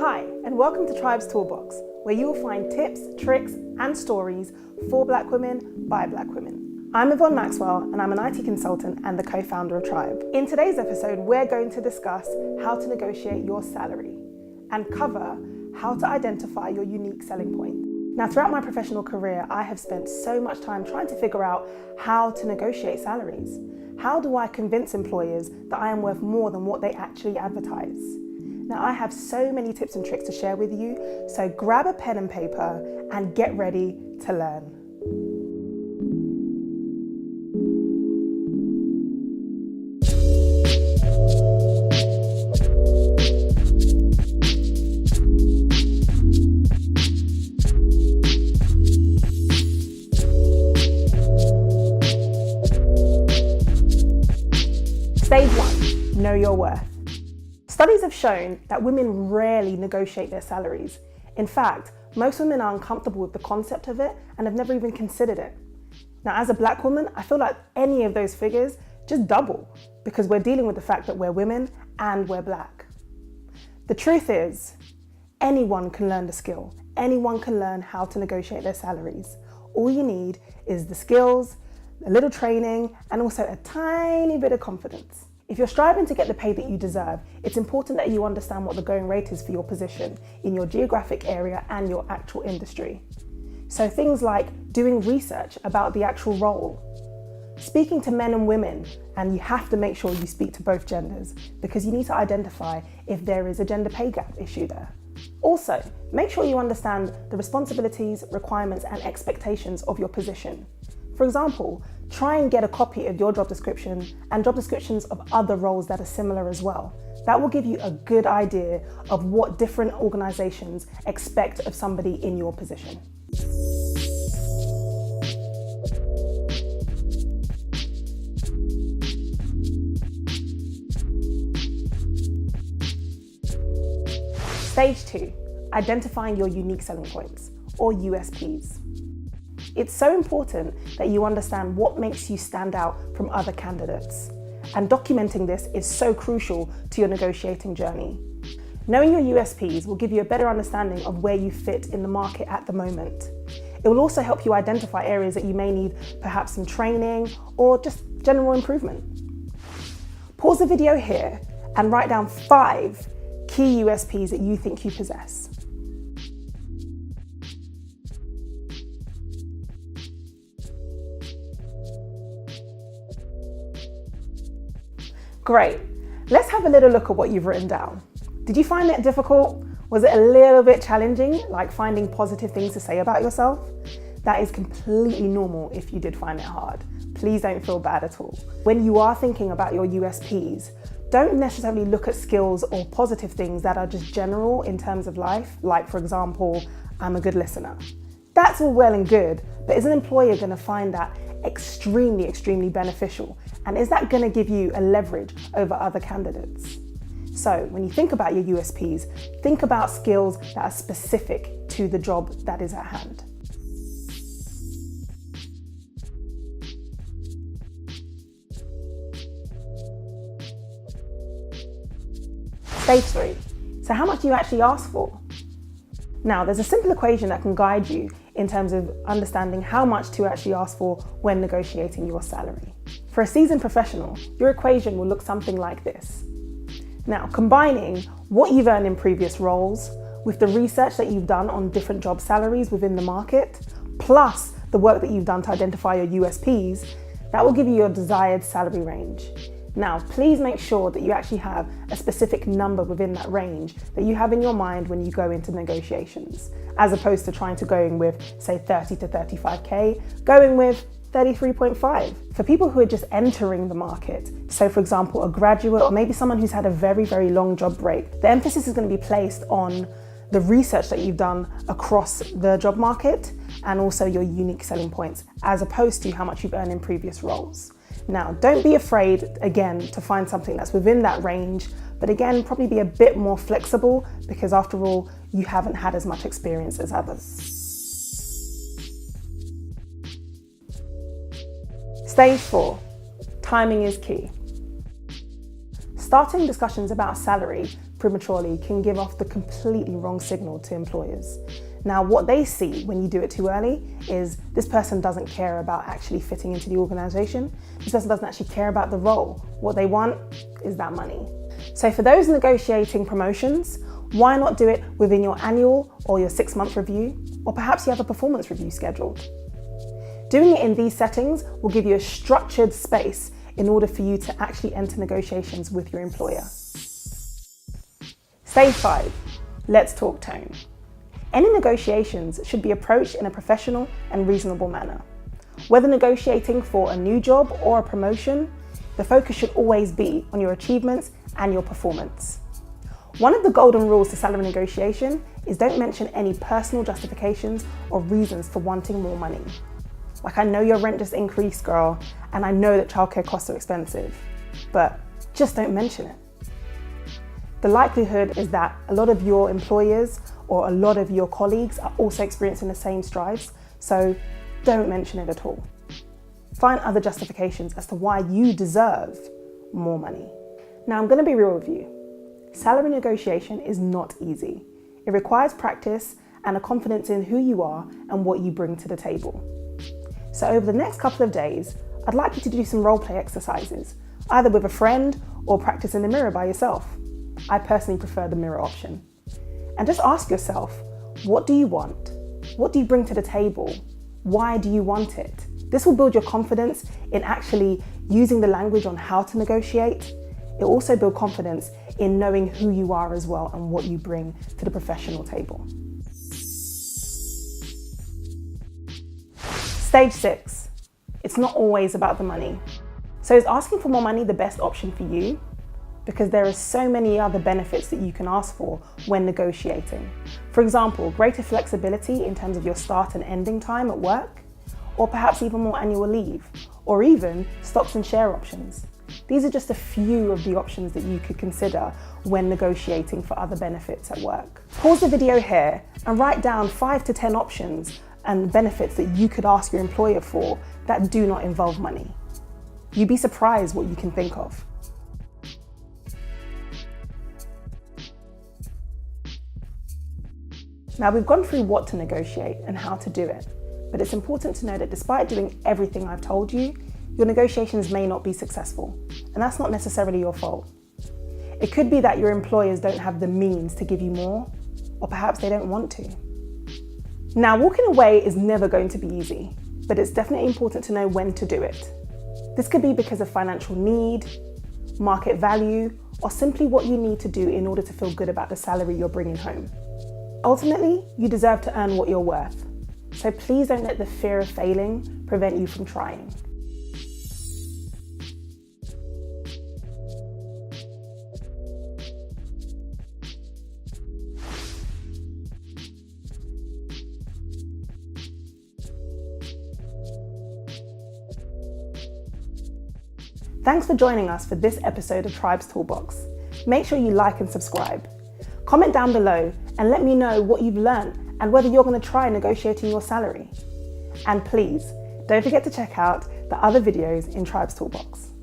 Hi, and welcome to TRiBE's Toolbox, where you will find tips, tricks, and stories for Black women by Black women. I'm Yvonne Maxwell, and I'm an IT consultant and the co-founder of TRiBE. In today's episode, we're going to discuss how to negotiate your salary and cover how to identify your unique selling point. Now, throughout my professional career, I have spent so much time trying to figure out how to negotiate salaries. How do I convince employers that I am worth more than what they actually advertise? Now, I have so many tips and tricks to share with you, so grab a pen and paper and get ready to learn. Stage 1, know your worth. Studies have shown that women rarely negotiate their salaries. In fact, most women are uncomfortable with the concept of it and have never even considered it. Now, as a Black woman, I feel like any of those figures just double because we're dealing with the fact that we're women and we're Black. The truth is, anyone can learn the skill. Anyone can learn how to negotiate their salaries. All you need is the skills, a little training, and also a tiny bit of confidence. If you're striving to get the pay that you deserve, it's important that you understand what the going rate is for your position in your geographic area and your actual industry. So things like doing research about the actual role, speaking to men and women, and you have to make sure you speak to both genders because you need to identify if there is a gender pay gap issue there. Also, make sure you understand the responsibilities, requirements, and expectations of your position. For example, try and get a copy of your job description and job descriptions of other roles that are similar as well. That will give you a good idea of what different organizations expect of somebody in your position. Stage 2, identifying your unique selling points, or USPs. It's so important that you understand what makes you stand out from other candidates. And documenting this is so crucial to your negotiating journey. Knowing your USPs will give you a better understanding of where you fit in the market at the moment. It will also help you identify areas that you may need perhaps some training or just general improvement. Pause the video here and write down 5 key USPs that you think you possess. Great, let's have a little look at what you've written down. Did you find it difficult? Was it a little bit challenging, like finding positive things to say about yourself? That is completely normal if you did find it hard. Please don't feel bad at all. When you are thinking about your USPs, don't necessarily look at skills or positive things that are just general in terms of life, like for example, I'm a good listener. That's all well and good, but is an employer going to find that extremely beneficial? And is that going to give you a leverage over other candidates? So when you think about your USPs, think about skills that are specific to the job that is at hand. Stage 3. So how much do you actually ask for? Now, there's a simple equation that can guide you in terms of understanding how much to actually ask for when negotiating your salary. For a seasoned professional, your equation will look something like this. Now, combining what you've earned in previous roles with the research that you've done on different job salaries within the market, plus the work that you've done to identify your USPs, that will give you your desired salary range. Now, please make sure that you actually have a specific number within that range that you have in your mind when you go into negotiations, as opposed to trying to going with, say, 30 to 35K, going with 33.5. For people who are just entering the market, so for example, a graduate or maybe someone who's had a very long job break, the emphasis is going to be placed on the research that you've done across the job market and also your unique selling points, as opposed to how much you've earned in previous roles. Now, don't be afraid, again, to find something that's within that range, but again, probably be a bit more flexible because after all, you haven't had as much experience as others. Stage 4, timing is key. Starting discussions about salary prematurely can give off the completely wrong signal to employers. Now, what they see when you do it too early is this person doesn't care about actually fitting into the organization. This person doesn't actually care about the role. What they want is that money. So for those negotiating promotions, why not do it within your annual or your 6-month review? Or perhaps you have a performance review scheduled. Doing it in these settings will give you a structured space in order for you to actually enter negotiations with your employer. Stage 5, let's talk tone. Any negotiations should be approached in a professional and reasonable manner. Whether negotiating for a new job or a promotion, the focus should always be on your achievements and your performance. One of the golden rules to salary negotiation is don't mention any personal justifications or reasons for wanting more money. Like, I know your rent just increased, girl, and I know that childcare costs are expensive, but just don't mention it. The likelihood is that a lot of your employers or a lot of your colleagues are also experiencing the same strides, so don't mention it at all. Find other justifications as to why you deserve more money. Now, I'm going to be real with you. Salary negotiation is not easy. It requires practice and a confidence in who you are and what you bring to the table. So over the next couple of days, I'd like you to do some role play exercises, either with a friend or practice in the mirror by yourself. I personally prefer the mirror option. And just ask yourself, what do you want? What do you bring to the table? Why do you want it? This will build your confidence in actually using the language on how to negotiate. It will also build confidence in knowing who you are as well and what you bring to the professional table. Stage 6, it's not always about the money. So is asking for more money the best option for you? Because there are so many other benefits that you can ask for when negotiating. For example, greater flexibility in terms of your start and ending time at work, or perhaps even more annual leave, or even stocks and share options. These are just a few of the options that you could consider when negotiating for other benefits at work. Pause the video here and write down 5 to 10 options and benefits that you could ask your employer for that do not involve money. You'd be surprised what you can think of. Now, we've gone through what to negotiate and how to do it, but it's important to know that despite doing everything I've told you, your negotiations may not be successful, and that's not necessarily your fault. It could be that your employers don't have the means to give you more, or perhaps they don't want to. Now, walking away is never going to be easy, but it's definitely important to know when to do it. This could be because of financial need, market value, or simply what you need to do in order to feel good about the salary you're bringing home. Ultimately, you deserve to earn what you're worth, so please don't let the fear of failing prevent you from trying. Thanks for joining us for this episode of TRiBE's Toolbox. Make sure you like and subscribe. Comment down below and let me know what you've learned and whether you're going to try negotiating your salary. And please, don't forget to check out the other videos in TRiBE's Toolbox.